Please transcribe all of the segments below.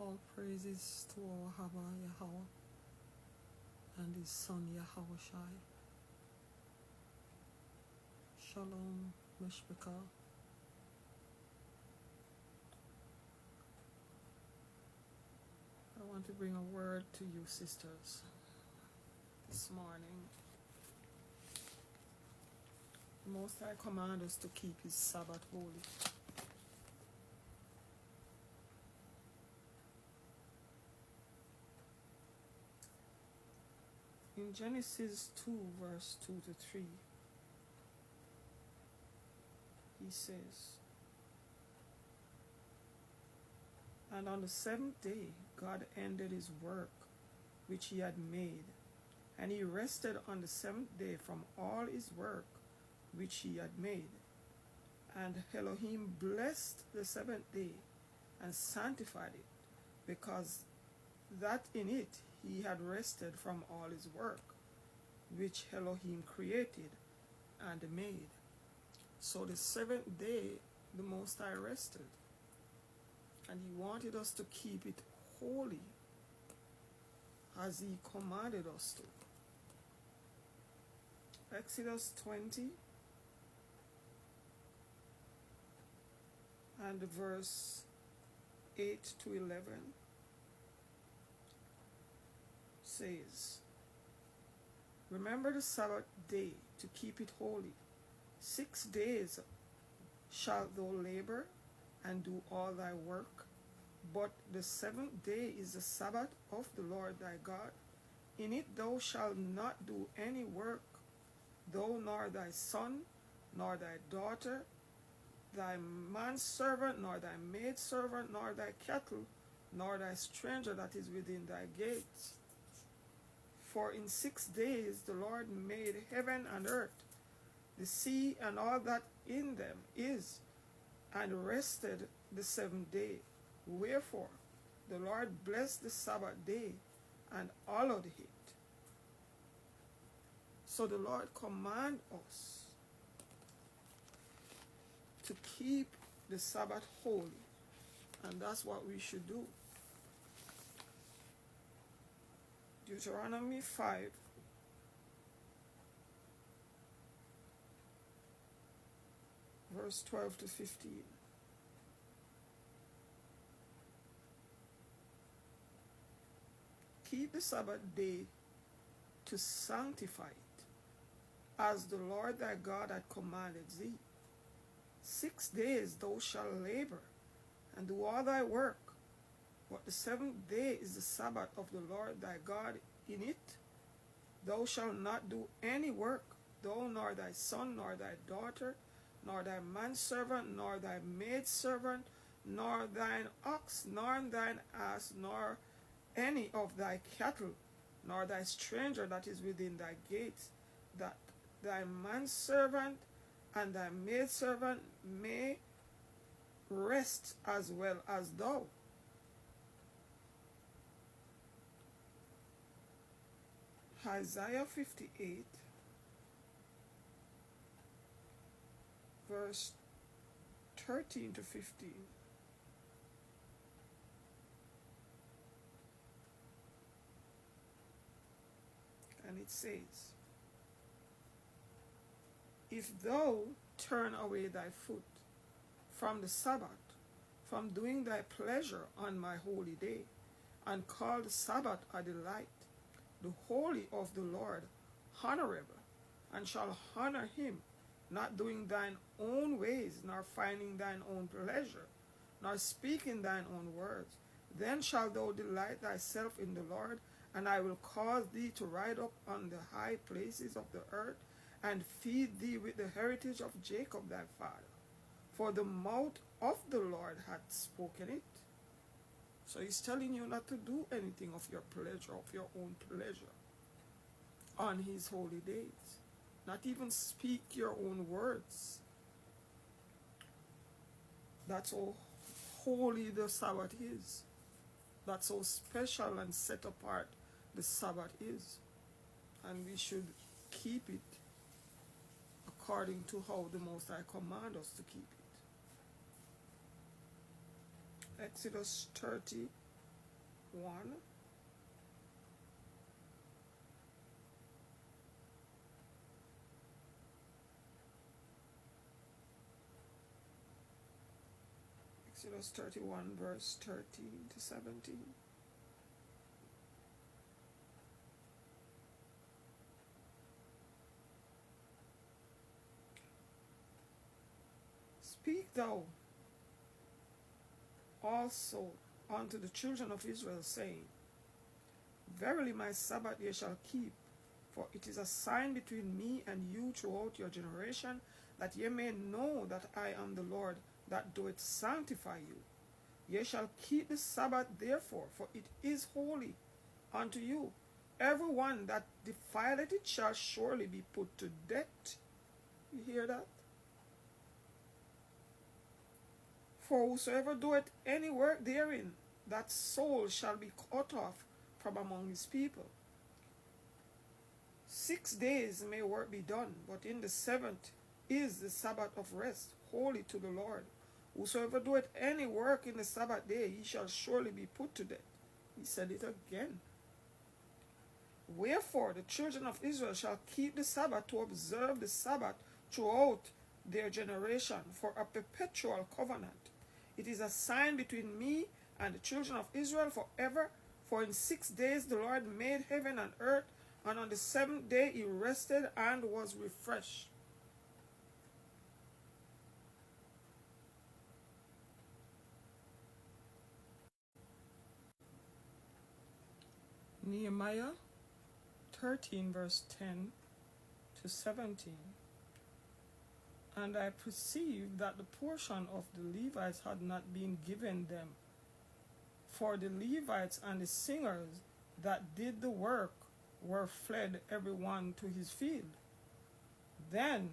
All praises to our Haba Yahweh and his son Yahweh Shai. Shalom, Meshbeka. I want to bring a word to you, sisters, this morning. The Most High commands us to keep his Sabbath holy. In Genesis 2, verse 2 to 3, he says, "And on the seventh day God ended his work which he had made, and he rested on the seventh day from all his work which he had made. And Elohim blessed the seventh day and sanctified it, because that in it he had rested from all his work which Elohim created and made." So the seventh day the Most High rested, and he wanted us to keep it holy as he commanded us to. Exodus 20 and verse 8 to 11 says, "Remember the Sabbath day to keep it holy. 6 days shalt thou labor and do all thy work, but the seventh day is the Sabbath of the Lord thy God. In it thou shalt not do any work, thou nor thy son, nor thy daughter, thy manservant, nor thy maidservant, nor thy cattle, nor thy stranger that is within thy gates. For in 6 days the Lord made heaven and earth, the sea and all that in them is, and rested the seventh day. Wherefore the Lord blessed the Sabbath day and hallowed it." So the Lord commands us to keep the Sabbath holy, and that's what we should do. Deuteronomy 5 verse 12 to 15. "Keep the Sabbath day to sanctify it, as the Lord thy God hath commanded thee. 6 days thou shalt labor and do all thy work, but the seventh day is the Sabbath of the Lord thy God. In it thou shalt not do any work, thou nor thy son, nor thy daughter, nor thy manservant, nor thy maidservant, nor thine ox, nor thine ass, nor any of thy cattle, nor thy stranger that is within thy gates, that thy manservant and thy maidservant may rest as well as thou." Isaiah 58 verse 13 to 15. And it says, "If thou turn away thy foot from the Sabbath, from doing thy pleasure on my holy day, and call the Sabbath a delight, the holy of the Lord honorable, and shall honor him, not doing thine own ways, nor finding thine own pleasure, nor speaking thine own words, then shalt thou delight thyself in the Lord, and I will cause thee to ride up on the high places of the earth, and feed thee with the heritage of Jacob thy father. For the mouth of the Lord hath spoken it." So he's telling you not to do anything of your pleasure, of your own pleasure, on his holy days. Not even speak your own words. That's how holy the Sabbath is. That's how special and set apart the Sabbath is. And we should keep it according to how the Most High commands us to keep it. Exodus 30 1. Exodus 31, verse 13 to 17. Speak thou also unto the children of Israel, saying, Verily my Sabbath ye shall keep, for it is a sign between me and you throughout your generation, that ye may know that I am the Lord that doeth sanctify you. Ye shall keep the Sabbath therefore, for it is holy unto you. Every one that defileth it shall surely be put to death. You hear that? For whosoever doeth any work therein, that soul shall be cut off from among his people. 6 days may work be done, but in the seventh is the Sabbath of rest, holy to the Lord. Whosoever doeth any work in the Sabbath day, he shall surely be put to death. He said it again. Wherefore the children of Israel shall keep the Sabbath to observe the Sabbath throughout their generation for a perpetual covenant. It is a sign between me and the children of Israel forever. For in 6 days the Lord made heaven and earth, and on the seventh day he rested and was refreshed. Nehemiah 13, verse 10 to 17. And I perceived that the portion of the Levites had not been given them. For the Levites and the singers that did the work were fled every one to his field. Then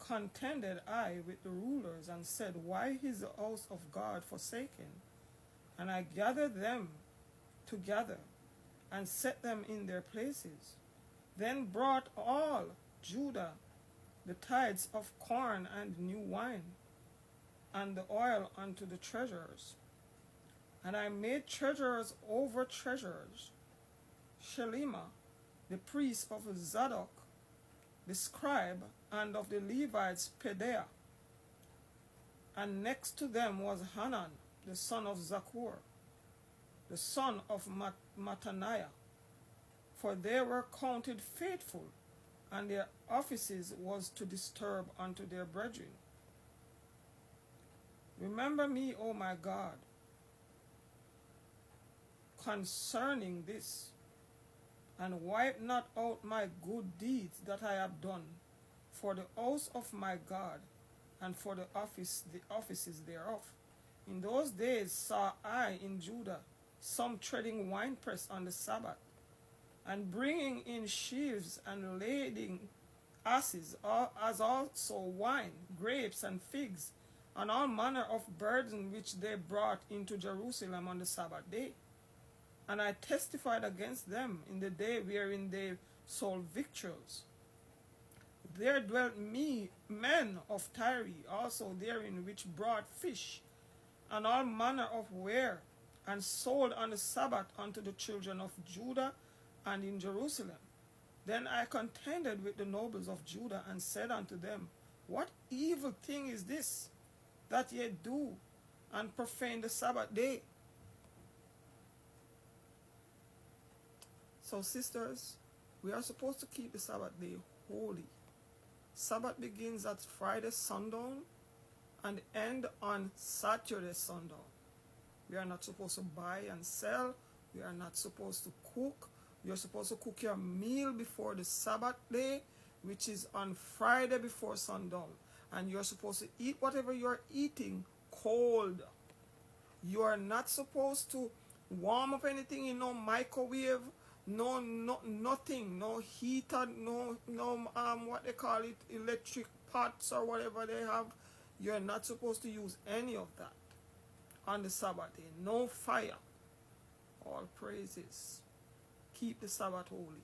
contended I with the rulers, and said, Why is the house of God forsaken? And I gathered them together, and set them in their places. Then brought all Judah the tithes of corn and new wine, and the oil unto the treasurers. And I made treasurers over treasurers, Shelema, the priest of Zadok, the scribe, and of the Levites Pedaiah. And next to them was Hanan, the son of Zakur, the son of Mattaniah, for they were counted faithful, and their offices was to disturb unto their brethren. Remember me, O my God, concerning this, and wipe not out my good deeds that I have done for the house of my God, and for the offices thereof. In those days saw I in Judah some treading winepress on the Sabbath, and bringing in sheaves and lading asses, as also wine, grapes, and figs, and all manner of burden which they brought into Jerusalem on the Sabbath day. And I testified against them in the day wherein they sold victuals. There dwelt men of Tyre also therein, which brought fish, and all manner of ware, and sold on the Sabbath unto the children of Judah and in Jerusalem. Then I contended with the nobles of Judah, and said unto them, What evil thing is this, that ye do, and profane the Sabbath day? So, sisters, we are supposed to keep the Sabbath day holy. Sabbath begins at Friday sundown and end on Saturday sundown. We are not supposed to buy and sell. We are not supposed to cook. You're supposed to cook your meal before the Sabbath day, which is on Friday before sundown. And you're supposed to eat whatever you're eating cold. You are not supposed to warm up anything in no microwave, nothing, no heater, no what they call it, electric pots or whatever they have. You're not supposed to use any of that on the Sabbath day. No fire. All praises. Keep the Sabbath holy.